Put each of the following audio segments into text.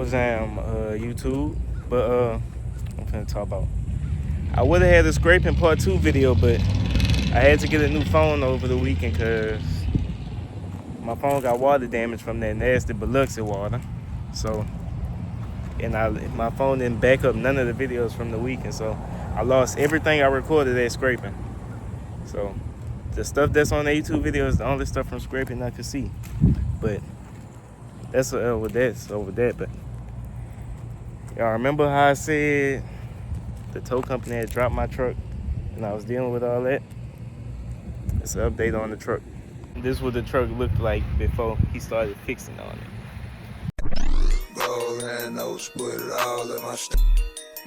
was on YouTube, but I'm finna talk about. I would have had a scraping part 2 video, but I had to get a new phone over the weekend because my phone got water damage from that nasty Biloxi water. So, and my phone didn't back up none of the videos from the weekend, so I lost everything I recorded at scraping. So the stuff that's on the YouTube video is the only stuff from scraping I could see. But that's over that. But y'all remember how I said the tow company had dropped my truck and I was dealing with all that? It's an update on the truck. This is what the truck looked like before he started fixing on it. Gold and notes, put it all in my stack.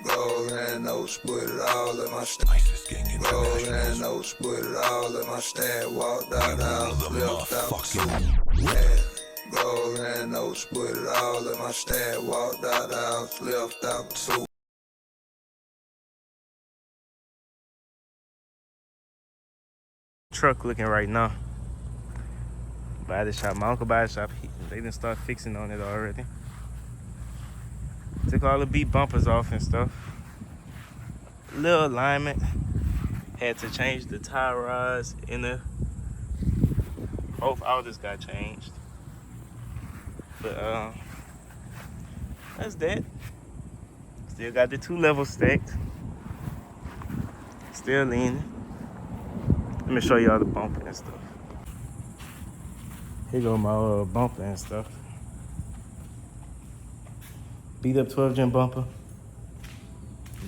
Gold and notes, put it all in my stack. Gold and notes, put it all in my stack. Walked out, left out. Yeah. Gold and notes, put it all in my stack. Walked out, left out too. Truck looking right now. Body shop, my uncle body shop, they didn't start fixing on it already. Took all the beat bumpers off and stuff. Little alignment. Had to change the tie rods in the both outers got changed. But that's that. Still got the 2 levels stacked. Still leaning. Let me show y'all the bumper and stuff. Here go my bumper and stuff. Beat up 12 gen bumper.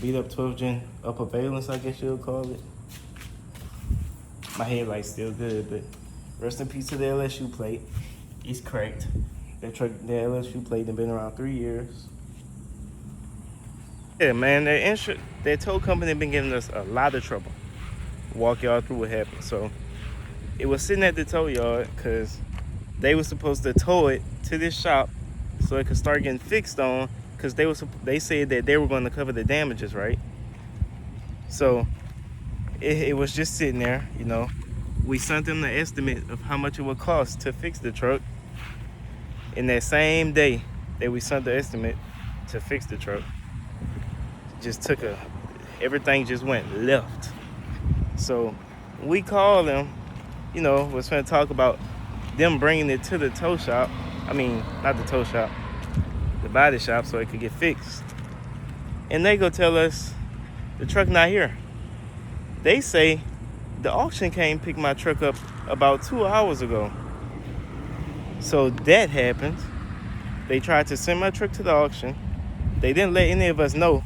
Beat up 12 gen upper valence, I guess you'll call it. My headlight's still good, but rest in peace to the LSU plate. It's cracked. The LSU plate has been around 3 years. Yeah, man, that tow company been giving us a lot of trouble. Walk y'all through what happened. So it was sitting at the tow yard because they were supposed to tow it to this shop so it could start getting fixed on, because they said that they were going to cover the damages, right? So it was just sitting there, you know. We sent them the estimate of how much it would cost to fix the truck. In that same day that we sent the estimate to fix the truck, everything just went left. So we called them, you know, was trying to talk about them bringing it to the tow shop. I mean, not the tow shop, the body shop, so it could get fixed. And they go tell us the truck not here. They say the auction came pick my truck up about 2 hours ago. So that happened. They tried to send my truck to the auction. They didn't let any of us know.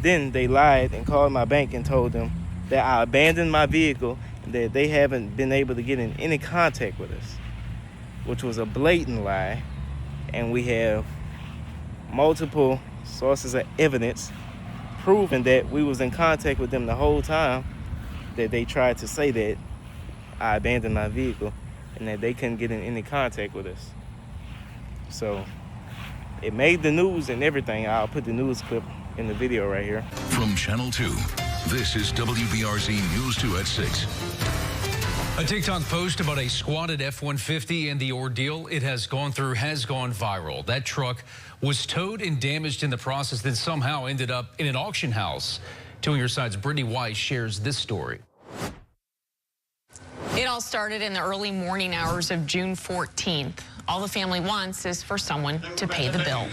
Then they lied and called my bank and told them that I abandoned my vehicle and that they haven't been able to get in any contact with us, which was a blatant lie. And we have multiple sources of evidence proving that we was in contact with them the whole time, that they tried to say that I abandoned my vehicle and that they couldn't get in any contact with us. So it made the news and everything. I'll put the news clip in the video right here. From Channel 2, this is WBRZ News 2 at 6. A TikTok post about a squatted F-150 and the ordeal it has gone through has gone viral. That truck was towed and damaged in the process, then somehow ended up in an auction house. 2 on Your Side's Brittany Weiss shares this story. It all started in the early morning hours of June 14th. All the family wants is for someone to pay the bill.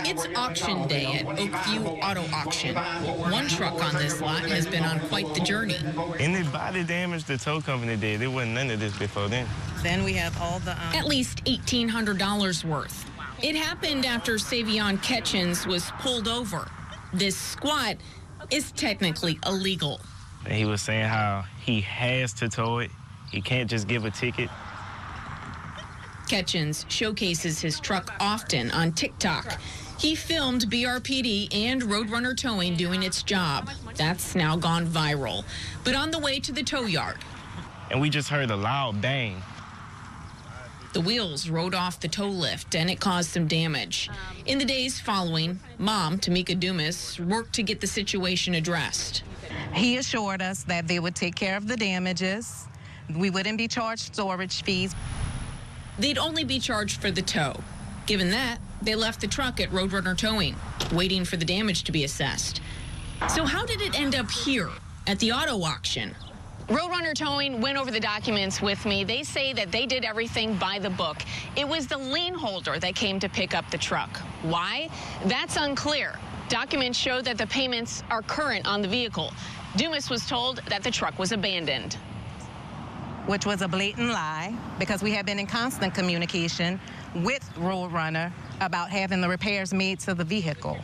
It's auction day at Oakview Auto Auction. One truck on this lot has been on quite the journey. Any body damage the tow company did, it wasn't none of this before then. Then we have all the... At least $1,800 worth. It happened after Savion Ketchens was pulled over. This squat is technically illegal. And he was saying how he has to tow it. He can't just give a ticket. Ketchens showcases his truck often on TikTok. He filmed BRPD and Roadrunner Towing doing its job. That's now gone viral. But on the way to the tow yard, and we just heard a loud bang. The wheels rode off the tow lift and it caused some damage. In the days following, Mom, Tamika Dumas, worked to get the situation addressed. He assured us that they would take care of the damages. We wouldn't be charged storage fees. they'd only be charged for the tow. Given that, they left the truck at Roadrunner Towing, waiting for the damage to be assessed. So how did it end up here at the auto auction? Roadrunner Towing went over the documents with me. They say that they did everything by the book. It was the lien holder that came to pick up the truck. Why? That's unclear. Documents show that the payments are current on the vehicle. Dumas was told that the truck was abandoned. Which was a blatant lie, because we have been in constant communication with Roadrunner about having the repairs made to the vehicle.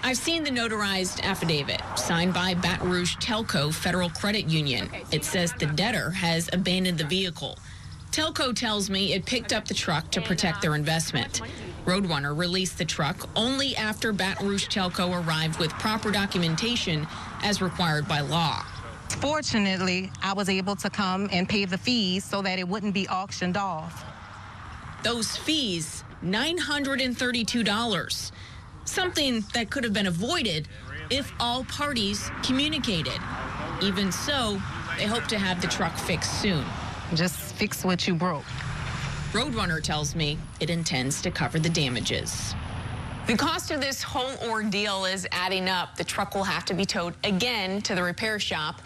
I've seen the notarized affidavit signed by Baton Rouge Telco Federal Credit Union. It says the debtor has abandoned the vehicle. Telco tells me it picked up the truck to protect their investment. Roadrunner released the truck only after Baton Rouge Telco arrived with proper documentation as required by law. Fortunately, I was able to come and pay the fees so that it wouldn't be auctioned off. Those fees, $932. Something that could have been avoided if all parties communicated. Even so, they hope to have the truck fixed soon. Just fix what you broke. Roadrunner tells me it intends to cover the damages. The cost of this whole ordeal is adding up. The truck will have to be towed again to the repair shop.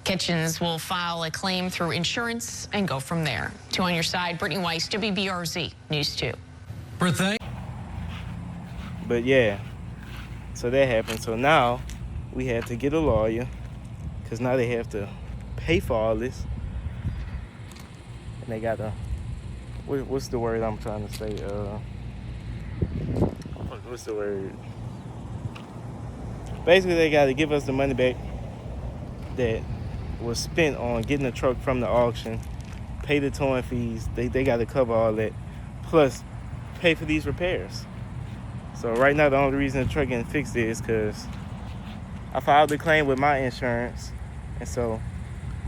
Kitchens will file a claim through insurance and go from there. 2 on your side, Brittany Weiss, WBRZ News 2. But yeah, so that happened. So now we had to get a lawyer, because now they have to pay for all this. And they got to, what's the word I'm trying to say? What's the word? Basically, they got to give us the money back that was spent on getting the truck from the auction, pay the towing fees. They got to cover all that, plus pay for these repairs. So right now, the only reason the truck getting fixed is because I filed the claim with my insurance, and so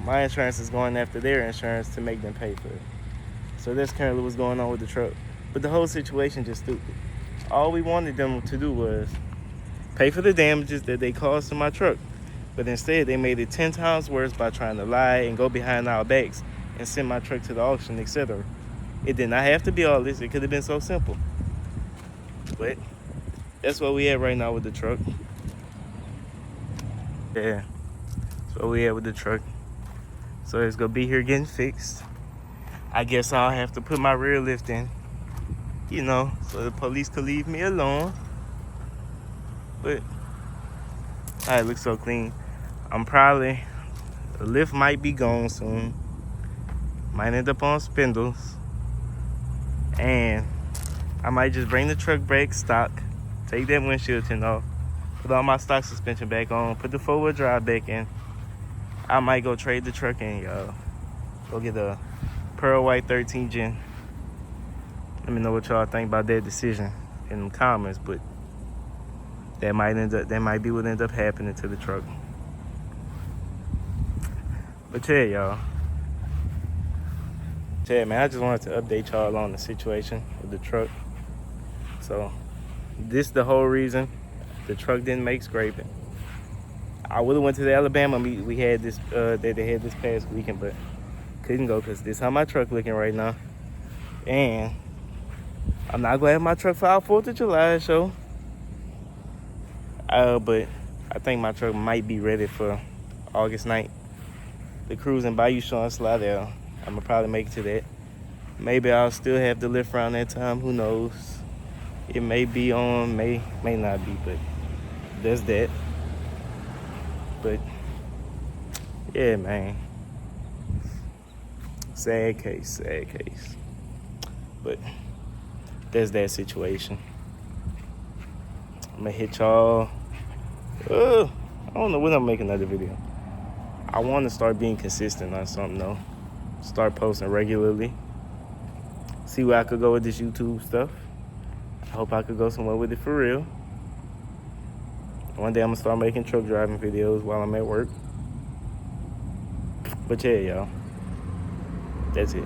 my insurance is going after their insurance to make them pay for it. So that's currently what's going on with the truck. But the whole situation just stupid. All we wanted them to do was pay for the damages that they caused to my truck. But instead, they made it 10 times worse by trying to lie and go behind our backs and send my truck to the auction, etc. It did not have to be all this. It could have been so simple. But that's what we have right now with the truck. Yeah, that's what we have with the truck. So it's gonna be here getting fixed. I guess I'll have to put my rear lift in, you know, so the police could leave me alone. But it looks so clean. The lift might be gone soon. Might end up on spindles. And I might just bring the truck back stock, take that windshield tint off, put all my stock suspension back on, put the 4-wheel drive back in. I might go trade the truck in, y'all. Go get a Pearl White 13 Gen. Let me know what y'all think about that decision in the comments, but that might be what end up happening to the truck. But yeah, y'all. Yeah, man, I just wanted to update y'all on the situation with the truck. So this the whole reason the truck didn't make scraping. I would have went to the Alabama meet we had this that they had this past weekend, but couldn't go because this how my truck looking right now. And I'm not gonna have my truck for our 4th of July show. But I think my truck might be ready for August 9th. The cruise in Bayou Show and Slidell. I'm gonna probably make it to that. Maybe I'll still have the lift around that time. Who knows? It may be on, may not be, but there's that. But yeah, man. Sad case. But there's that situation. I'm gonna hit y'all. I don't know when I'm making another video. I want to start being consistent on something though. Start posting regularly. See where I could go with this YouTube stuff. I hope I could go somewhere with it for real. One day I'm gonna start making truck driving videos while I'm at work. But yeah, y'all. That's it.